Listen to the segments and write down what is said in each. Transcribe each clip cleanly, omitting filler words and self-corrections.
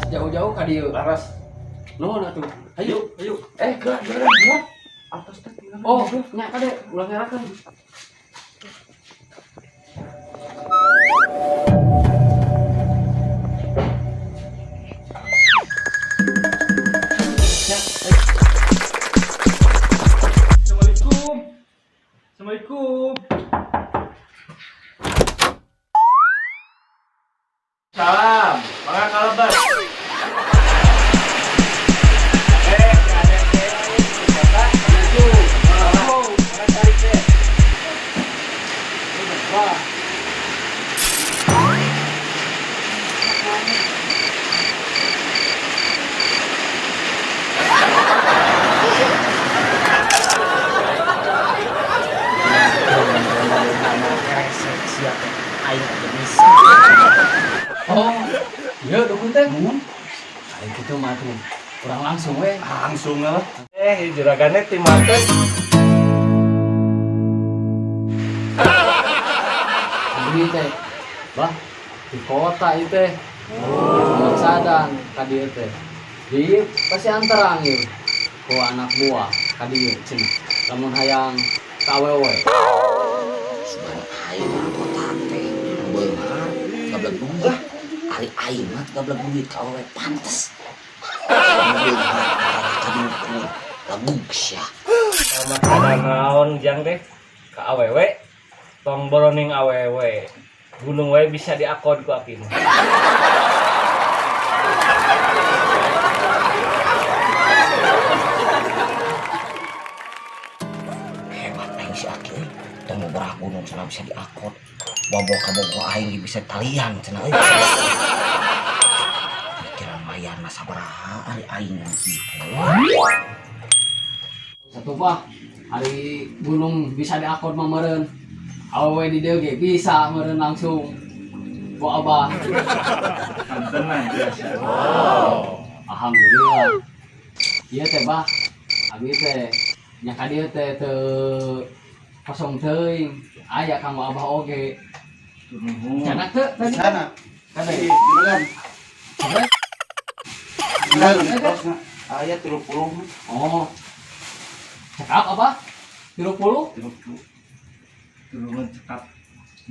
Jauh-jauh ka dieu laras. Nuhun atuh. Hayu. Gerak. Atas teh. Oh, nya kade ulang ngerakeun. Assalamualaikum. Salam. Mangga kalebat. Oh, iya dukun teh. Ari kitu mah tuh. Urang langsung we. Langsung lah. Juragannya tim manten. Ini teh. Bah, di kota ieu teh. Oh, sadang ka dieu teh. Jadi pasti antarang ieu. Ku anak buah ka dieu cenah. Lamun hayang ka awewe. Sebenarnya aing mah kota teh beungar gablek duit. Ari aing mah gablek duit ka awewe pantes. Beungar lagugsya. Sama kada naon jang teh ka awewe. Tong boroning awewe. Gunung we bisa diakod ku apin. Hebat aing si Aki. Dan beberapa gunung cenah bisa diakod. Boboh ka boboh aing bisa talian cenah euy. Pikiran mayan mah sabaraha ari aing kitu. Satu Pak, hari gunung bisa diakod mah meureun. Awewe di dieu ge bisa meureun langsung. Bu Abah. Tenan biasa. Alhamdulillah. Ieu teh Bah, abi teh nya ka dieu teh teu kosong teuing. Aya kang Abah oge. Cenah teu tadi. Sana. Kade. Juragan. Juragan. Ayat 30. Oh. Cekap apa? 30? Turun cekap.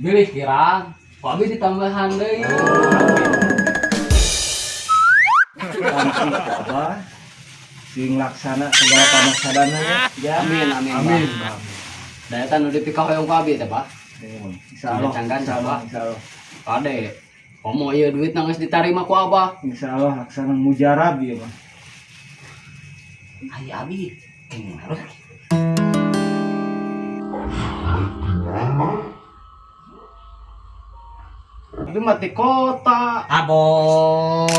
Bilih kirang. Kok abi ditambahan deui. Langsung apa? Sing laksana segala pamasadana ya. Amin. Daya tan nu dipikah hoyong ka abi teh, Pak. Insyaallah. Insyaallah. Insyaallah. Kade. Komo ieu duit nang geus ditarima ku Abah. Insyaallah laksana mujarab ieu mah. Ai abi kenging harus. Tapi mati kota. Abon.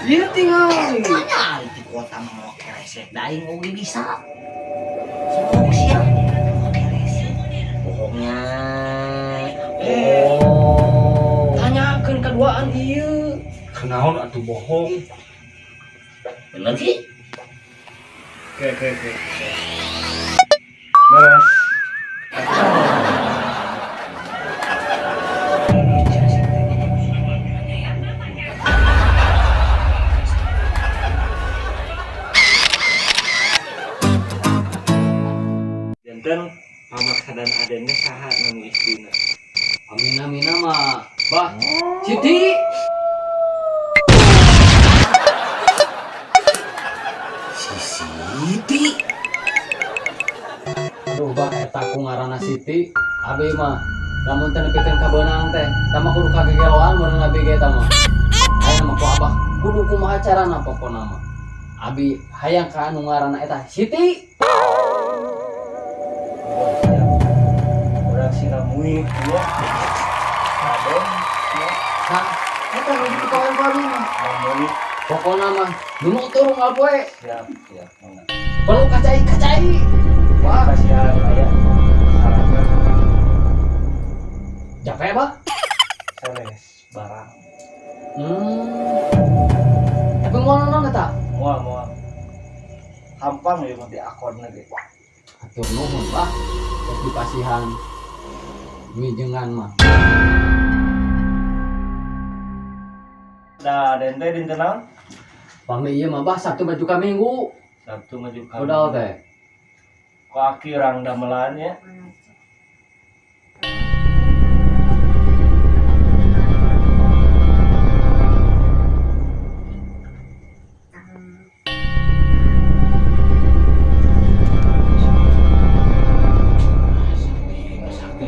Ieu tinggal. Tanya di kota mau keresek daing oge bisa. Semua sia. Keresek. Bohongnya. Tanyakeun kaduaan ieu. Kenaon atuh bohong. Bener ki? Oke. Beres. Bah, Siti. Si Siti. Aduh, bah, eta ku ngaranna Siti. Abi mah, lamun teu nepikeun ka beunang teh, tama kudu kagegeloan mun abi ge eta mah. Aya mah ku abah, kudu kumaha carana pokona mah. Abi hayang ka anu ngaranna eta Siti. Urang sinamui ya. Raden, ya. Hah, eta nu dikawan-kawan mah. Mamuli. Pokona mah, nu turun alpoe. Siap, siap. Mangga. Perlu kacai. Wah, Kasihan aya. Saranna capek bah. sanes barang. Tapi mau nonton eta? Moal. Hampang ya mah di akun ge. Atur nuhun bah. Terus dipasihan. Wijengan mah. Da den teh dinten naon? Pami ieu mah bah Sabtu maju ka Minggu. Sabtu maju ka. Udah teh. Ku aki urang damelan ya.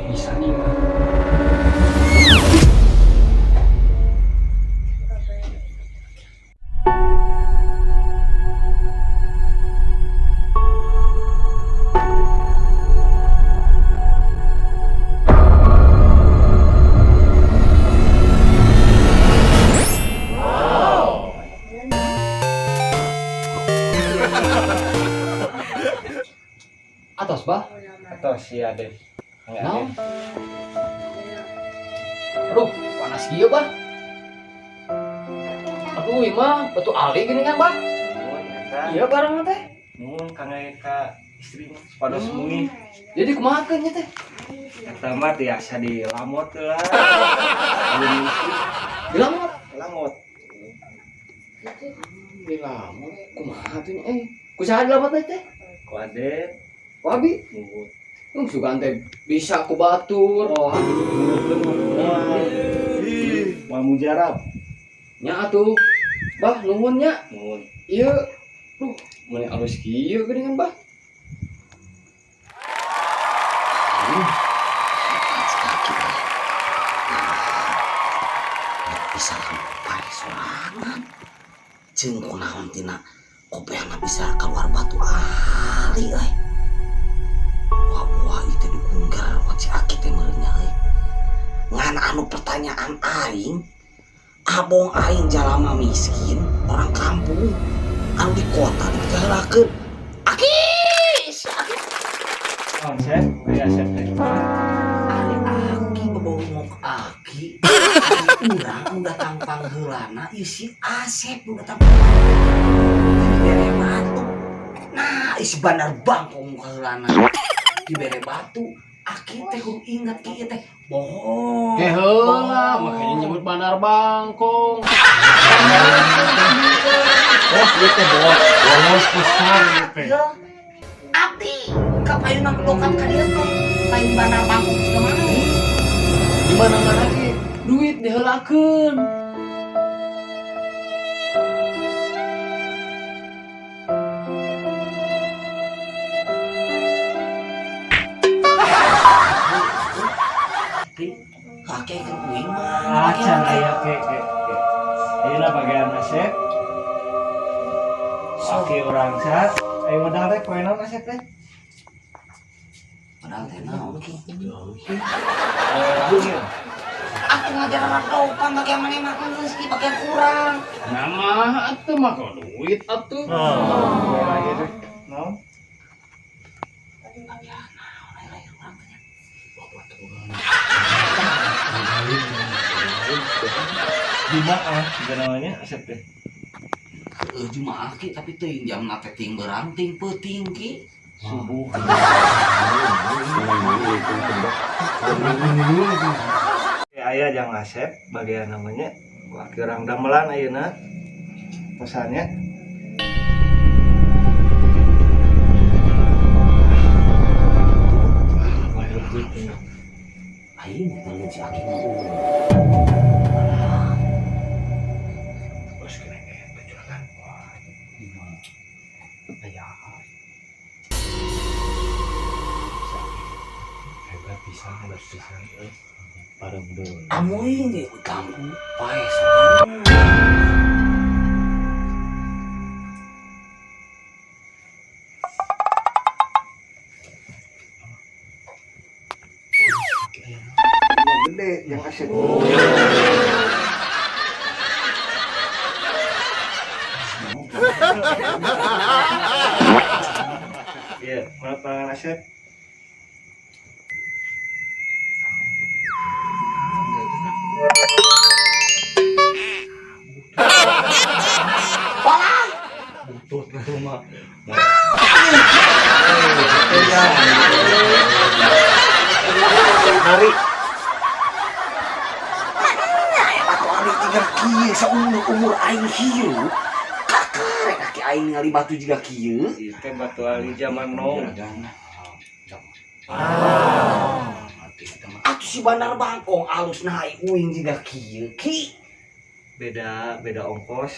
Bisa nih mah. Atos bah. Atau si Ade. Enggak Naon? Ade. Aduh, panas kieu bah. Aduh, ieu mah batu ali gini kan bah. Nuhun eta. Iya barang teh. Nuhun kang ka istrinya pada semuni. Jadi kumaha nya teh? Eta mah tiasa dilamot lah. Alun istri Bilang mah. lamot. Bilang kumaha tuh kusaha dilamat teh? Ku Ade Wabi, nuhun. sugan teh bisa ku batur. Oh, Mau mujarab. nya atuh. Bah, nuhun nya. Nuhun. Ieu. Duh, mun alus kieu geuningan bah. Kaki bisa lampai sorangan. Jeung kunaon tina kopeana bisa keluar batu ali euy. Wah itu digunggar wajah aki teh meureunnya euy. Ngan anu pertanyaan aing, abong aing jalama miskin, orang kampung anu di kota diheulakeun. Aki, si Aki. Konsep, ya sep teh. Ari Aki bebongok Aki. Urang nu datang pangheulana ieu si Asep nu datang di bere batu. Nah, isi bandar bangkong heulana di bere batu. Aki teh kudu inget kieu teh bohong. Heula, makanya nyebut Bandar Bangkong. Bos ieu teh bolos pisan ieu teh. Yo, abdi kapayunan lokat ka dieu teh. Lain bandar bangkong ke mana? Di mana-mana ge duit diheulakeun. Kakek ke kuing mah. Acan aya ke. Ayeuna bagian Asep. Aki urang sat. Ayo modal teh poe naon Asep teh? Padahal teh naon ki? Bungil. Aku ngajar anak dopan bagaimana makan rezeki bagian kurang. Nama atuh mah kok duit atuh. Poe lagi teh. Naon? Jumaah juga namanya Asep teh. Jumaah ki tapi teuing jam nate ting berang ting peuting ki. Subuh. Aya jang Asep bagian namanya laki orang damelan ayeuna pesannya Aing teh si Aki mah. amoy ini ganggu paes. Gede yang asik. Iya, mana pangan Asep? Butut ke rumah. Hari Batu ali juga kieu saumur aing kieu. Kakarek kaki aing ningali batu juga kieu. ieu teh batu ali zaman now. Atuh si Bandar Bangkong alus naik uing juga kieu. Ki Beda ongkos.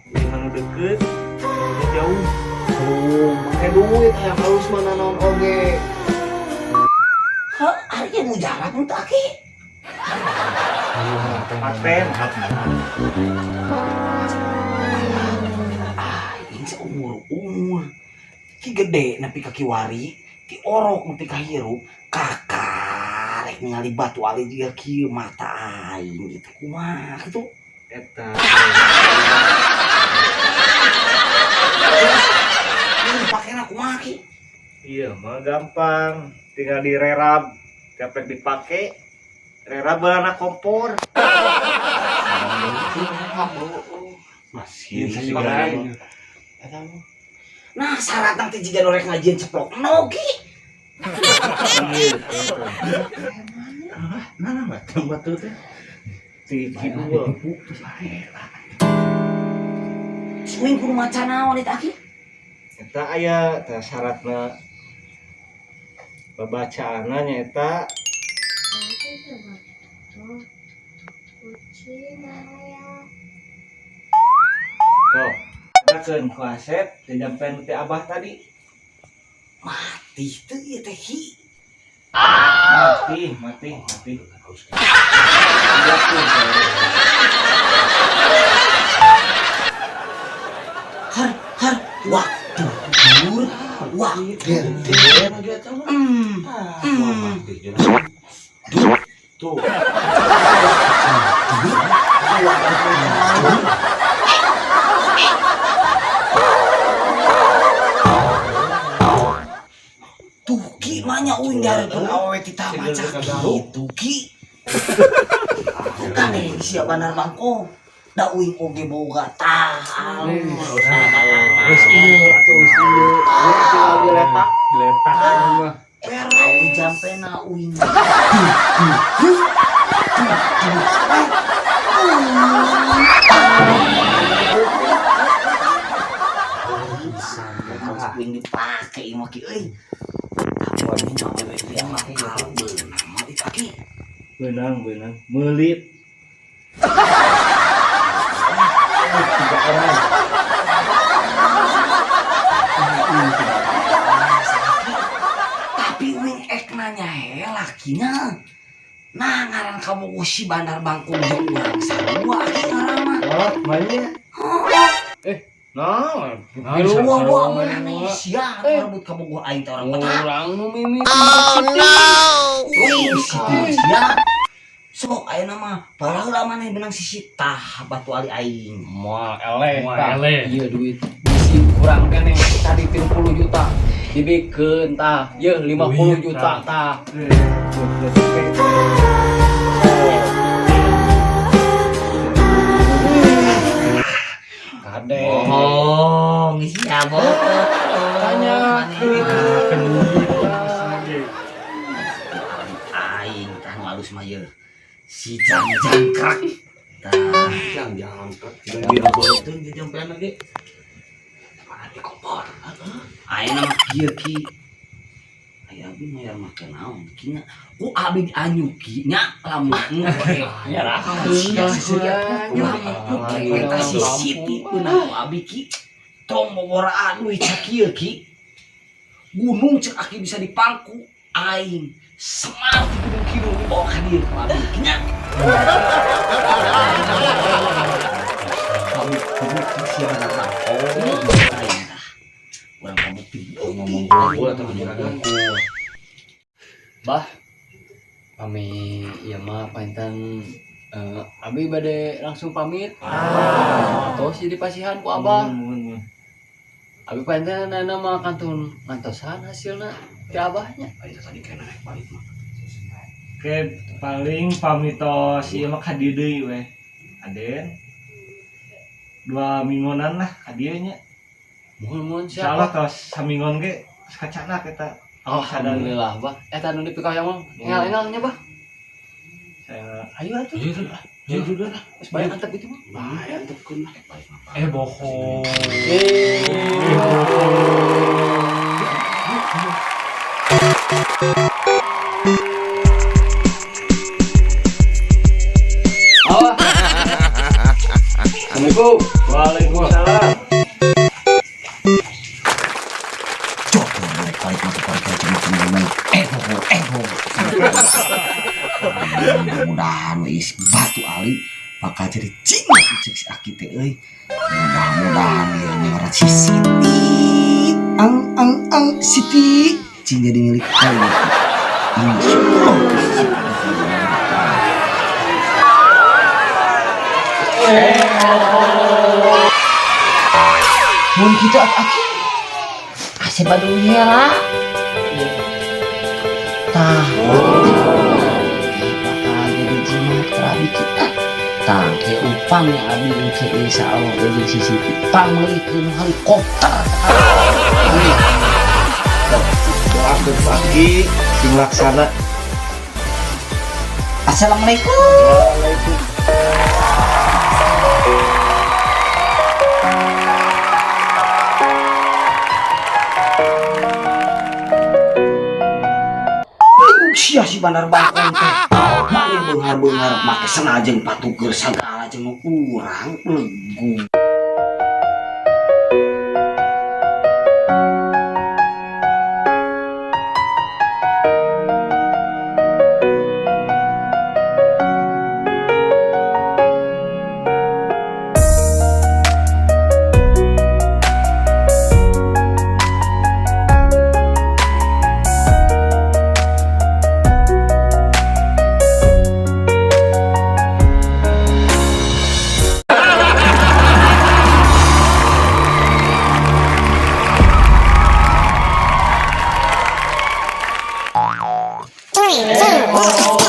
Yang deket, yang jauh. oh, make duit aya halus mana naon oge. Hah, ari ge mujarab nu teh ki. Paten. Aing seumur ki gede nepi ka kiwari, ki orok nepi ka hirup, kakarek ningali batu ali juga kieu mata aing gitu. Kumaha kitu? Eta. Ini dipakena kumaha ki? Iya, mah gampang. Tinggal direrab. Tiap dipake, rerab beulana kompor. Masih Makanya. Nah, syarat nanti jika norek ngajian ceplok nogi. Nah, macam batu teh. Tiki dua. Suing kudu maca naon eta ki? Eta aya teh syaratna babacaanna nyaeta tuh katakeun ku Asep dijampean ti Abah tadi Mati teu ieu teh ki. mati Har waktu dur waktu Tuh. tuh ki manya uing darekeun awewe ti tah maca kitu ki. Kan sia Bandar Bangkong. Da uing oge boga tah. Wis ieu atuh wis ieu. Tinggal diletak. Mah. Awe jampena uing. Uing dipake ieu mah ki euy. Tapi awewe dia mah kalbeun mah di kaki. benang melit Tapi uing ek nanya he lakinya. Nah ngaran kamu si Bandar Bangkong jeung urang sarua ki ngaran mah. oh mainnya nah Lu mana sia rebut kamu gua aing teh orang kota. Urang nu mimiti. Wih, sia. Sok ayeuna mah balaheula maneh benang sisi tah batu ali aing. moal eleh Iya duit bisi kurang keneh tadi 30 juta dibikeun tah yeuh 50 juta tah kade Bohong sia bohong. tanya Aing tah nu alus mah yeuh. Si jangkrak. Tah Jangan tidak dirobotin di jampean lagi. di kompor. Ayeuna mah kieu ki. Aya abi mah make naon kinya. Ku abi anyuki nya lamun ya lah. Eta si Siti beunang ku abi ki. Tong bogoraan we cak kieu ki. Gunung cek aki bisa dipangku aing semar di gunung kidul dibawa ka dieu ku abdi nya. Kamu siapa datang? Orang kamu ngomong bola atau juragan. Bah, kami ya mah panten abi bade langsung pamit. Tos jadi pasihan ku abah. Abi panten nama kantun ngantosan hasilna ke abahnya. Ayo tadi kena naik balik mah. Oke, paling pamitos ieu mah ka dieu deui we. Aden 2 mingguan lah ka dieu nya. Mohon Insyaallah siapa? tos samingon ge kacana kita. Alhamdulillah, Bah. Eta nu dipikau yang mah. Engal-engalnya, Bah. Ayo atuh. Ya sudah lah. Geus bae antep itu mah. Bahaya antepkeun naik balik mah. Bohong. Awah. Assalamualaikum. Waalaikumsalam. Cok, naik balik mah keluarga cuma ngomong. Mudah-mudahan is batu ali bakal jadi cinga cek si Aki teh euy. Mudah-mudahan dia nyarat si Siti. Ang Siti cing jadi milik kali. Insyaallah. Mun kita Aki. Asep badunya lah. Tah. Bakal jadi jimat kerabi kita. Tah, ke upang yang abi ke insya Allah dari sisi pamlikeun helikopter. Doakeun pagi sing laksana. Assalamualaikum. Sia si Bandar Bangkong teh. Mari beunghar-beunghar make senajeng patukeun sagala jeung kurang legu. Three, two, one.